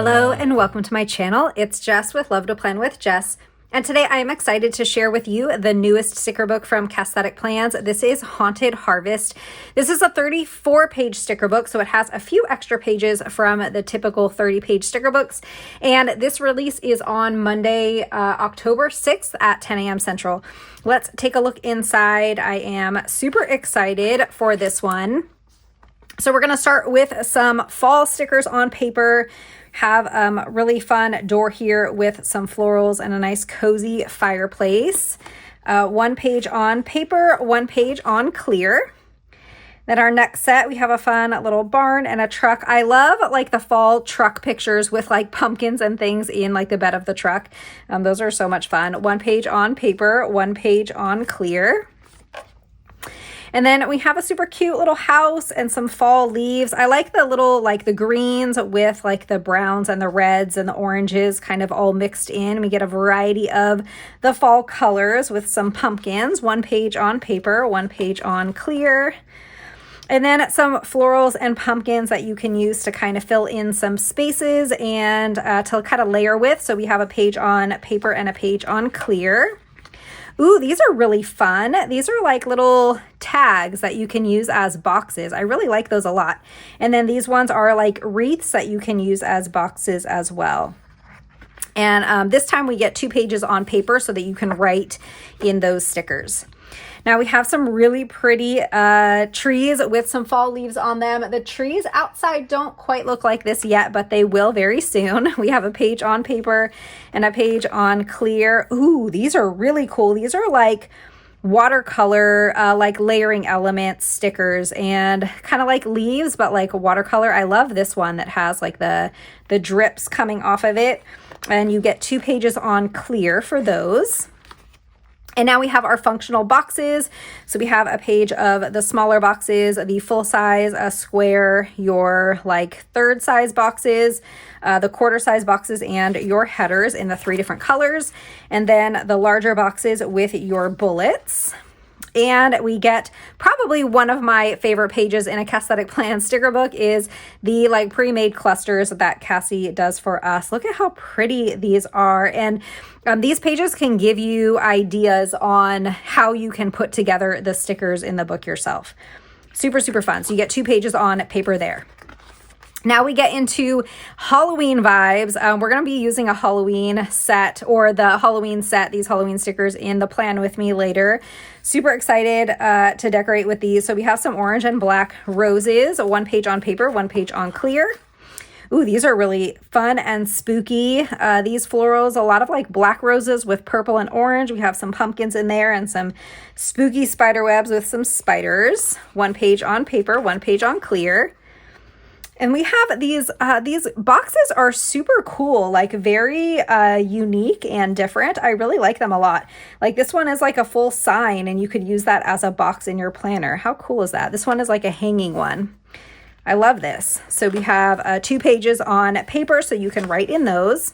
Hello and welcome to my channel. It's Jess with Love to Plan with Jess. And today I am excited to share with you the newest sticker book from Cassthetic Plans. This is Haunted Harvest. This is a 34-page sticker book, so it has a few extra pages from the typical 30-page sticker books. And this release is on Monday, October 6th at 10 a.m. Central. Let's take a look inside. I am super excited for this one. So we're going to start with some fall stickers on paper. Have a really fun door here with some florals and a nice cozy fireplace. One page on paper, one page on clear. Then our next set, we have a fun little barn and a truck. I love like the fall truck pictures with like pumpkins and things in like the bed of the truck. Those are so much fun. One page on paper, one page on clear. And then we have a super cute little house and some fall leaves. I like the little, like the greens with like the browns and the reds and the oranges kind of all mixed in. We get a variety of the fall colors with some pumpkins. One page on paper, one page on clear. And then some florals and pumpkins that you can use to kind of fill in some spaces and to kind of layer with. So we have a page on paper and a page on clear. Ooh, these are really fun. These are like little tags that you can use as boxes. I really like those a lot. And then these ones are like wreaths that you can use as boxes as well. And this time we get 2 pages on paper so that you can write in those stickers. Now we have some really pretty trees with some fall leaves on them. The trees outside don't quite look like this yet, but they will very soon. We have a page on paper and a page on clear. Ooh, these are really cool. These are like watercolor, like layering elements, stickers, and kind of like leaves, but like watercolor. I love this one that has like the drips coming off of it. And you get 2 pages on clear for those. And now we have our functional boxes. So we have a page of the smaller boxes, the full size, a square, your like third size boxes, the quarter size boxes, and your headers in the 3 different colors. And then the larger boxes with your bullets. And we get probably one of my favorite pages in a Cassthetic Plans sticker book is the like pre-made clusters that Cassie does for us. Look at how pretty these are. And these pages can give you ideas on how you can put together the stickers in the book yourself. Super, super fun. So you get 2 pages on paper there. Now we get into Halloween vibes. We're going to be using a Halloween set or the Halloween set, these Halloween stickers in the plan with me later. Super excited to decorate with these. So we have some orange and black roses, 1 page on paper, 1 page on clear. Ooh, these are really fun and spooky. These florals, a lot of like black roses with purple and orange. We have some pumpkins in there and some spooky spider webs with some spiders. 1 page on paper, 1 page on clear. And we have these boxes are super cool, like very unique and different. I really like them a lot. Like this one is like a full sign and you could use that as a box in your planner. How cool is that? This one is like a hanging one. I love this. So we have 2 pages on paper so you can write in those.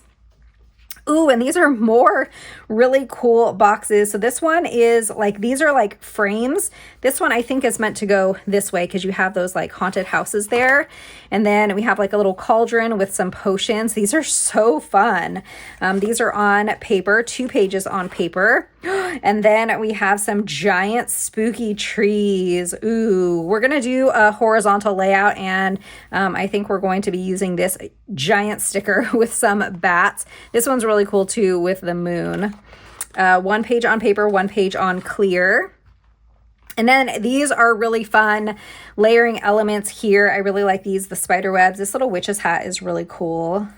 Ooh, and these are more really cool boxes. So this one is like, these are like frames. This one I think is meant to go this way because you have those like haunted houses there. And then we have like a little cauldron with some potions. These are so fun. These are on paper, 2 pages on paper. And then we have some giant spooky trees. Ooh, we're going to do a horizontal layout. And I think we're going to be using this giant sticker with some bats. This one's really cool too with the moon. 1 page on paper, 1 page on clear. And then these are really fun layering elements here. I really like these, the spider webs. This little witch's hat is really cool.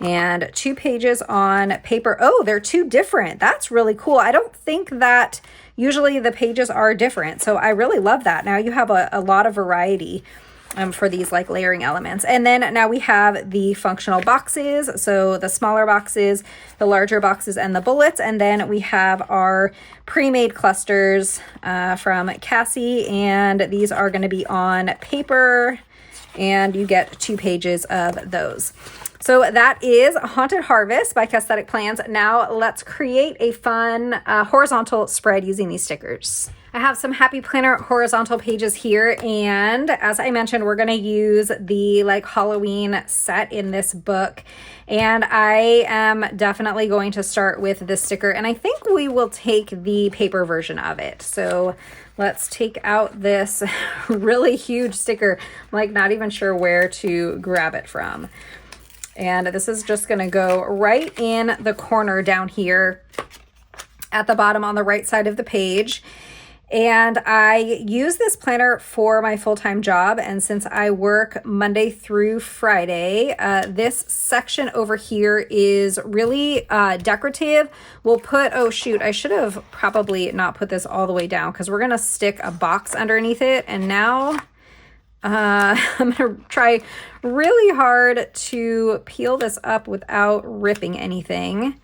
And 2 pages on paper. Oh, they're 2 different. That's really cool. I don't think that usually the pages are different. So I really love that. Now you have a lot of variety for these like layering elements. And then now we have the functional boxes. So the smaller boxes, the larger boxes, and the bullets. And then we have our pre-made clusters from Cassie. And these are going to be on paper. And you get 2 pages of those. So that is Haunted Harvest by Cassthetic Plans. Now let's create a fun horizontal spread using these stickers. I have some Happy Planner horizontal pages here, and as I mentioned, we're going to use the like Halloween set in this book, and I am definitely going to start with this sticker, and I think we will take the paper version of it. So let's take out this really huge sticker. I'm like not even sure where to grab it from. And this is just going to go right in the corner down here at the bottom on the right side of the page. And I use this planner for my full-time job. And since I work Monday through Friday, this section over here is really decorative. We'll put, oh shoot, I should have probably not put this all the way down because we're going to stick a box underneath it. And now I'm going to try really hard to peel this up without ripping anything.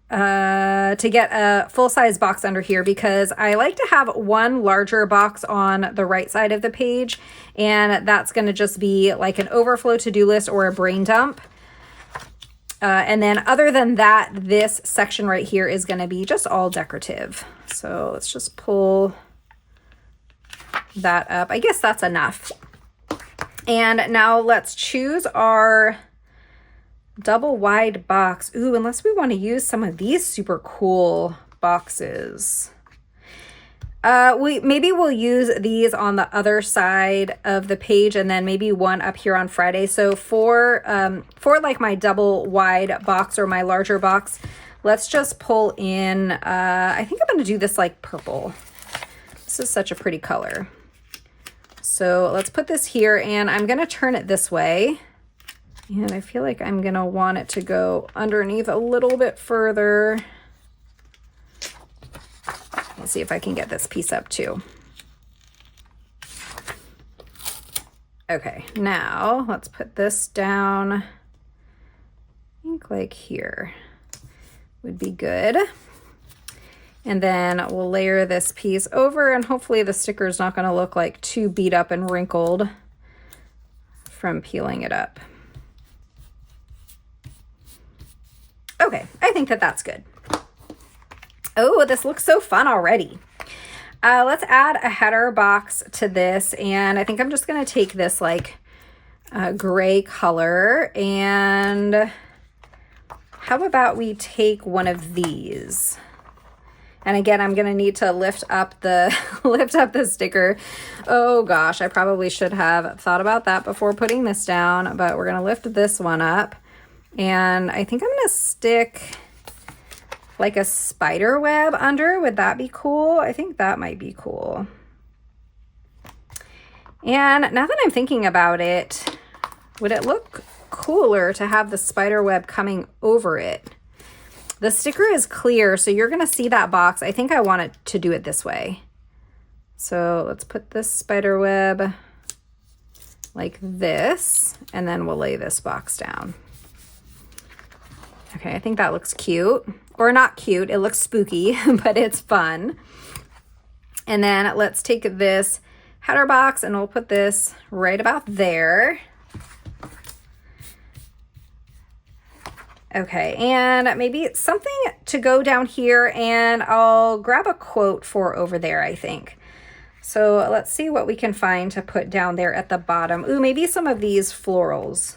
To get a full-size box under here because I like to have one larger box on the right side of the page, and that's going to just be like an overflow to-do list or a brain dump. And then other than that, this section right here is going to be just all decorative. So let's just pull that up. I guess that's enough. And now let's choose our double wide box. Ooh, unless we want to use some of these super cool boxes. Maybe we'll use these on the other side of the page and then maybe one up here on Friday. So for like my double wide box or my larger box, let's just pull in, I think I'm going to do this like purple. This is such a pretty color. So let's put this here and I'm going to turn it this way. And I feel like I'm going to want it to go underneath a little bit further. Let's see if I can get this piece up too. Okay, now let's put this down. I think like here would be good. And then we'll layer this piece over and hopefully the sticker is not going to look like too beat up and wrinkled from peeling it up. Okay, I think that that's good. Oh, this looks so fun already. Let's add a header box to this, and I think I'm just going to take this like gray color, and how about we take one of these? And again, I'm going to need to lift up the sticker. Oh gosh, I probably should have thought about that before putting this down, but we're going to lift this one up. And I think I'm going to stick like a spider web under. Would that be cool? I think that might be cool. And now that I'm thinking about it, would it look cooler to have the spider web coming over it? The sticker is clear, so you're going to see that box. I think I want it to do it this way. So let's put this spider web like this, and then we'll lay this box down. Okay, I think that looks cute. Or not cute, it looks spooky, but it's fun. And then let's take this header box and we'll put this right about there. Okay, and maybe something to go down here, and I'll grab a quote for over there, I think. So let's see what we can find to put down there at the bottom. Ooh, maybe some of these florals.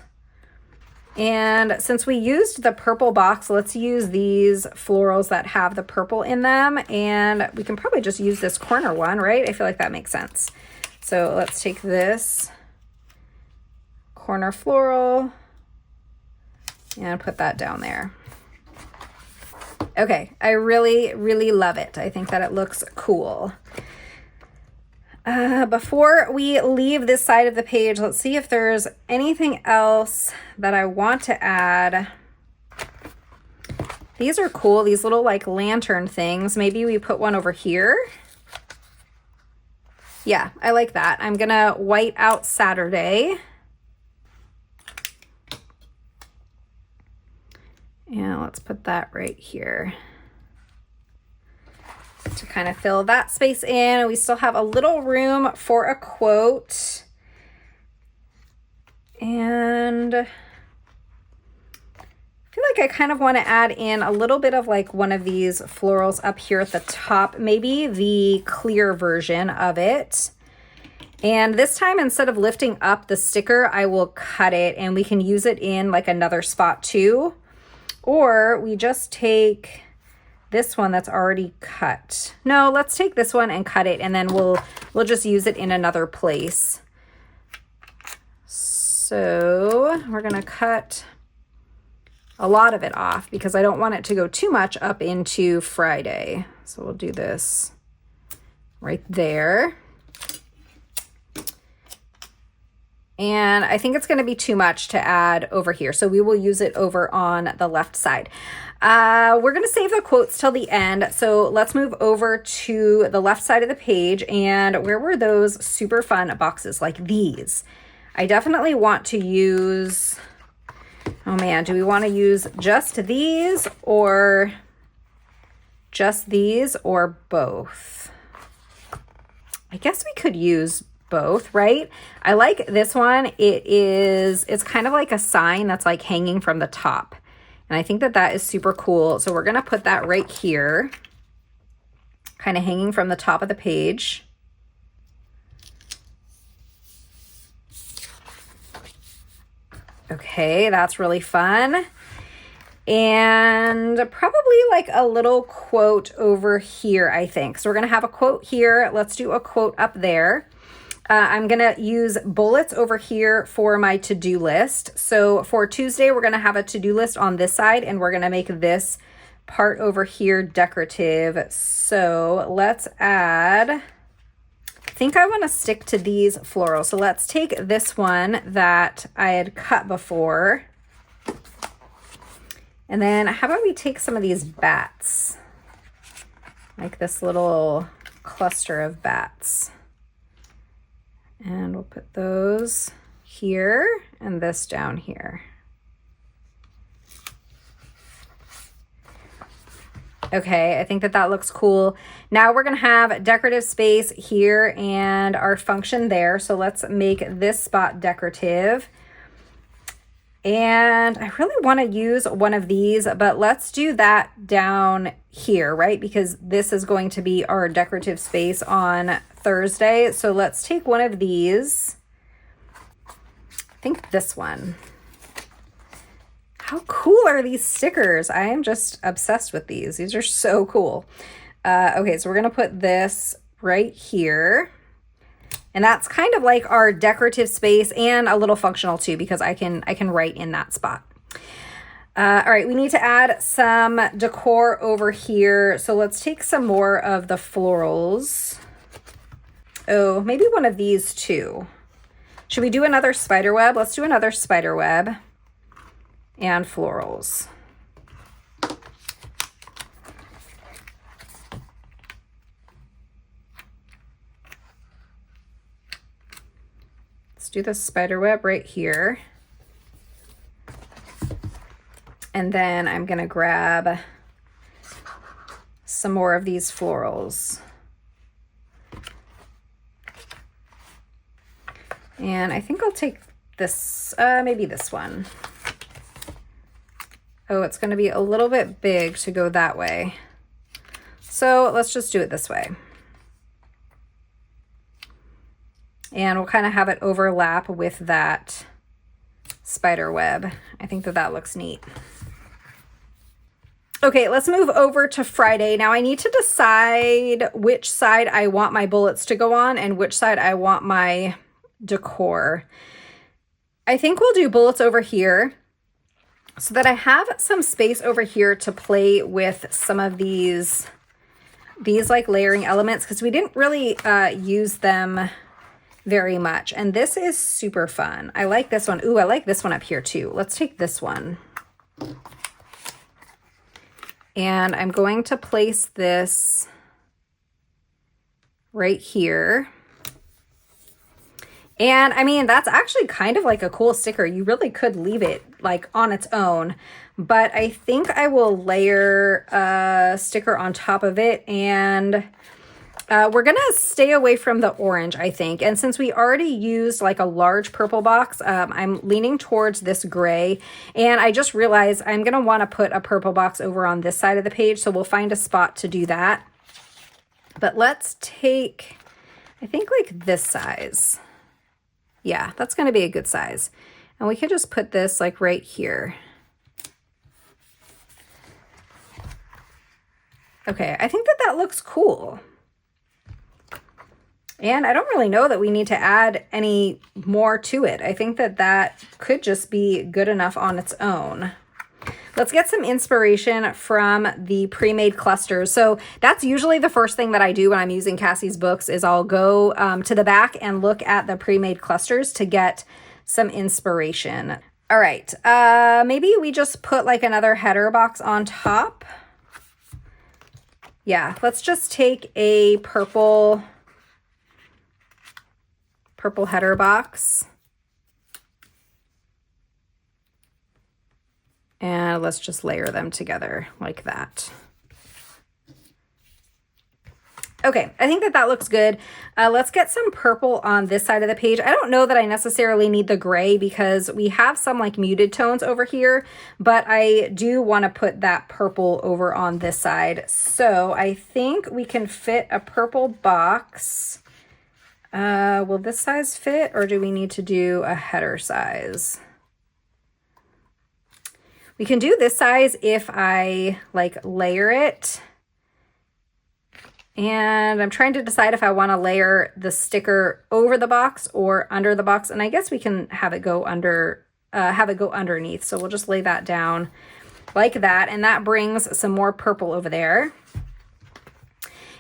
And since we used the purple box, let's use these florals that have the purple in them. And we can probably just use this corner one, right? I feel like that makes sense. So let's take this corner floral and put that down there. Okay, I really, really love it. I think that it looks cool. Before we leave this side of the page, let's see if there's anything else that I want to add. These are cool, these little like lantern things. Maybe we put one over here. Yeah, I like that. I'm gonna white out Saturday. And let's put that right here to kind of fill that space in. We still have a little room for a quote. And I feel like I kind of want to add in a little bit of like one of these florals up here at the top, maybe the clear version of it. And this time, instead of lifting up the sticker, I will cut it, and we can use it in like another spot too. Or we just take this one that's already cut. No, let's take this one and cut it, and then we'll just use it in another place. So we're gonna cut a lot of it off because I don't want it to go too much up into Friday. So we'll do this right there. And I think it's going to be too much to add over here. So we will use it over on the left side. We're going to save the quotes till the end. So let's move over to the left side of the page. And where were those super fun boxes like these? I definitely want to use, oh man, do we want to use just these or both? I guess we could use both, right? I like this one. It's kind of like a sign that's like hanging from the top. And I think that that is super cool. So we're going to put that right here, kind of hanging from the top of the page. Okay, that's really fun. And probably like a little quote over here, I think. So we're going to have a quote here. Let's do a quote up there. I'm going to use bullets over here for my to-do list. So for Tuesday, we're going to have a to-do list on this side, and we're going to make this part over here decorative. So let's add, I think I want to stick to these florals. So let's take this one that I had cut before. And then how about we take some of these bats, like this little cluster of bats. And we'll put those here and this down here. Okay, I think that that looks cool. Now we're gonna have decorative space here and our function there. So let's make this spot decorative. And I really want to use one of these, but let's do that down here, right? Because this is going to be our decorative space on Thursday. So let's take one of these. I think this one. How cool are these stickers? I am just obsessed with these. These are so cool. Okay, so we're going to put this right here. And that's kind of like our decorative space and a little functional too, because I can write in that spot. All right, we need to add some decor over here. So let's take some more of the florals. Oh, maybe one of these too. Should we do another spider web? Let's do another spider web and florals. Do the spider web right here. And then I'm going to grab some more of these florals. And I think I'll take this, maybe this one. Oh, it's going to be a little bit big to go that way. So let's just do it this way. And we'll kind of have it overlap with that spider web. I think that that looks neat. Okay, let's move over to Friday. Now I need to decide which side I want my bullets to go on and which side I want my decor. I think we'll do bullets over here so that I have some space over here to play with some of these like layering elements, because we didn't really use them very much. And this is super fun. I like this one. Ooh, I like this one up here too. Let's take this one. And I'm going to place this right here. And I mean, that's actually kind of like a cool sticker. You really could leave it like on its own, but I think I will layer a sticker on top of it. And We're gonna stay away from the orange, I think. And since we already used like a large purple box, I'm leaning towards this gray. And I just realized I'm gonna wanna put a purple box over on this side of the page. So we'll find a spot to do that. But let's take, I think like this size. Yeah, that's gonna be a good size. And we can just put this like right here. Okay, I think that that looks cool. And I don't really know that we need to add any more to it. I think that that could just be good enough on its own. Let's get some inspiration from the pre-made clusters. So that's usually the first thing that I do when I'm using Cassie's books is I'll go to the back and look at the pre-made clusters to get some inspiration. All right, maybe we just put like another header box on top. Yeah, let's just take a purple header box. And let's just layer them together like that. Okay, I think that that looks good. Let's get some purple on this side of the page. I don't know that I necessarily need the gray because we have some like muted tones over here, but I do want to put that purple over on this side. So I think we can fit a purple box. Will this size fit, or do we need to do a header size? We can do this size if I like layer it. And I'm trying to decide if I want to layer the sticker over the box or under the box. And I guess we can have it go under, underneath. So we'll just lay that down like that. And that brings some more purple over there.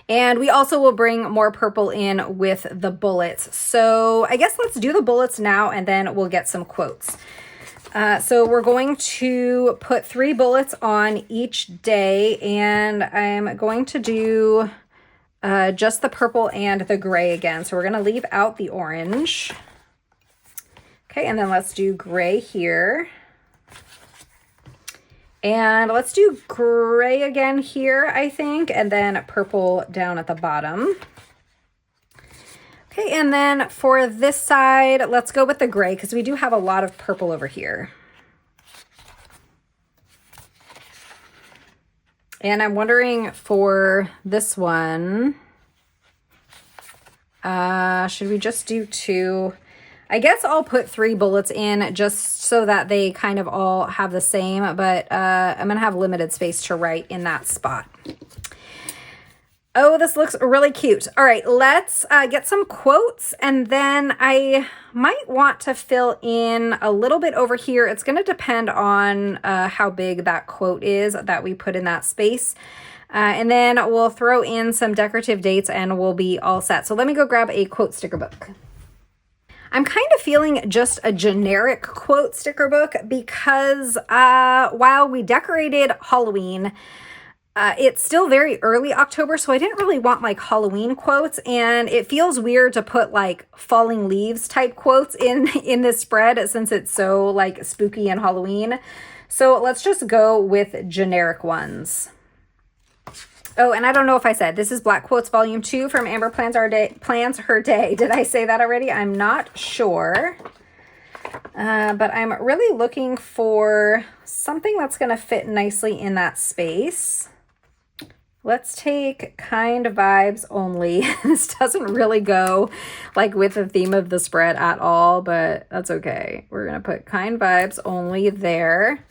And we also will bring more purple in with the bullets. So I guess let's do the bullets now and then we'll get some quotes. So we're going to put 3 bullets on each day, and I'm going to do just the purple and the gray again. So we're going to leave out the orange. Okay, and then let's do gray here. And let's do gray again here, I think, and then purple down at the bottom. Okay, and then for this side, let's go with the gray because we do have a lot of purple over here. And I'm wondering for this one, should we just do 2? I guess I'll put 3 bullets in just so that they kind of all have the same, but I'm gonna have limited space to write in that spot. Oh, this looks really cute. All right, let's get some quotes, and then I might want to fill in a little bit over here. It's going to depend on how big that quote is that we put in that space. And then we'll throw in some decorative dates and we'll be all set. So let me go grab a quote sticker book. I'm kind of feeling just a generic quote sticker book because while we decorated Halloween, it's still very early October, so I didn't really want like Halloween quotes, and it feels weird to put like falling leaves type quotes in this spread since it's so like spooky and Halloween. So let's just go with generic ones. Oh, and I don't know if I said, this is Black Quotes Volume 2 from Amber Plans Her Day. Did I say that already? I'm not sure. But I'm really looking for something that's going to fit nicely in that space. Let's take Kind Vibes Only. This doesn't really go like with the theme of the spread at all, but that's okay. We're going to put Kind Vibes Only there.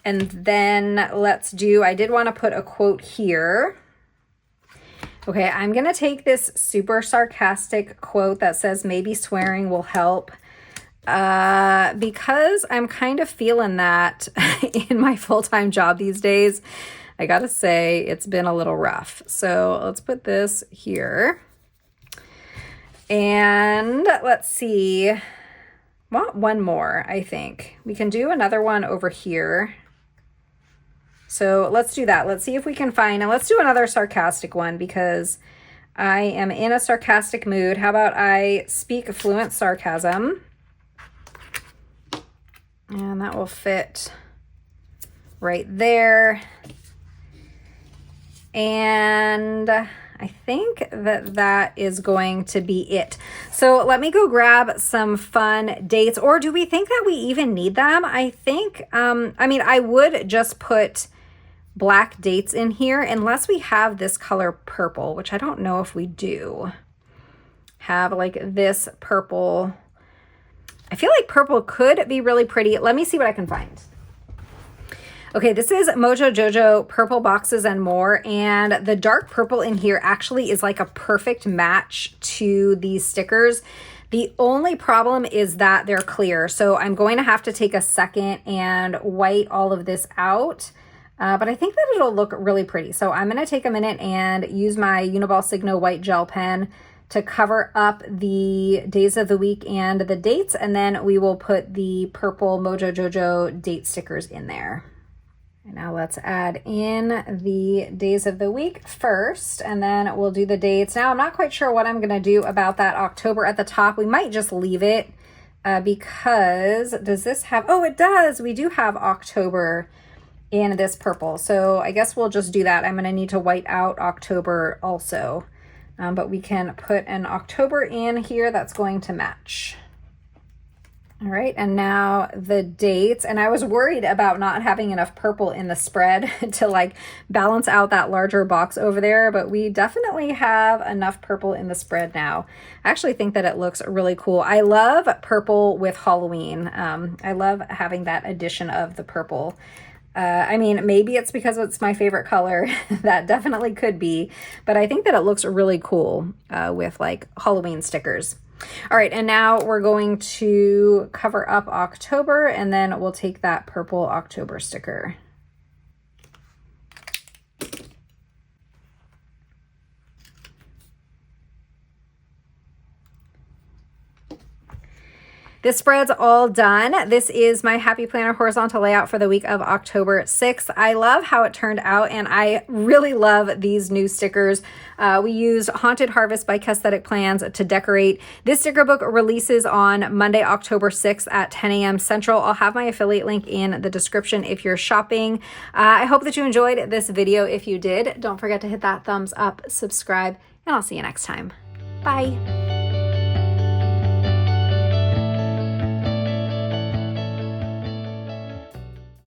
And then let's do, I did want to put a quote here. Okay, I'm going to take this super sarcastic quote that says, maybe swearing will help. Because I'm kind of feeling that in my full-time job these days. I gotta say, it's been a little rough. So let's put this here. And let's see. Want one more, I think. We can do another one over here. So let's do that. Let's see if we can find, and let's do another sarcastic one because I am in a sarcastic mood. How about I speak fluent sarcasm? And that will fit right there. And I think that that is going to be it. So let me go grab some fun dates, or do we think that we even need them? I think, I mean, I would just put black dates in here unless we have this color purple, which I don't know if we do have, like this purple. I feel like purple could be really pretty. Let me see what I can find. Okay, this is Mojo Jojo Purple Boxes and More, and the dark purple in here actually is like a perfect match to these stickers. The only problem is that they're clear, so I'm going to have to take a second and white all of this out, but I think that it'll look really pretty. So I'm going to take a minute and use my Uniball Signo white gel pen to cover up the days of the week and the dates, and then we will put the purple Mojo Jojo date stickers in there. Now let's add in the days of the week first, and then we'll do the dates. Now I'm not quite sure what I'm going to do about that October at the top. We might just leave it because does this have, oh, it does. We do have October in this purple. So I guess we'll just do that. I'm going to need to white out October also, but we can put an October in here that's going to match. All right, and now the dates, and I was worried about not having enough purple in the spread to like balance out that larger box over there, but we definitely have enough purple in the spread now. I actually think that it looks really cool. I love purple with Halloween. I love having that addition of the purple. I mean, maybe it's because it's my favorite color. That definitely could be, but I think that it looks really cool with like Halloween stickers. All right, and now we're going to cover up October, and then we'll take that purple October sticker. This spread's all done. This is my Happy Planner horizontal layout for the week of October 6th. I love how it turned out, and I really love these new stickers. We used Haunted Harvest by Cassthetic Plans to decorate. This sticker book releases on Monday, October 6th at 10 a.m. Central. I'll have my affiliate link in the description if you're shopping. I hope that you enjoyed this video. If you did, don't forget to hit that thumbs up, subscribe, and I'll see you next time. Bye.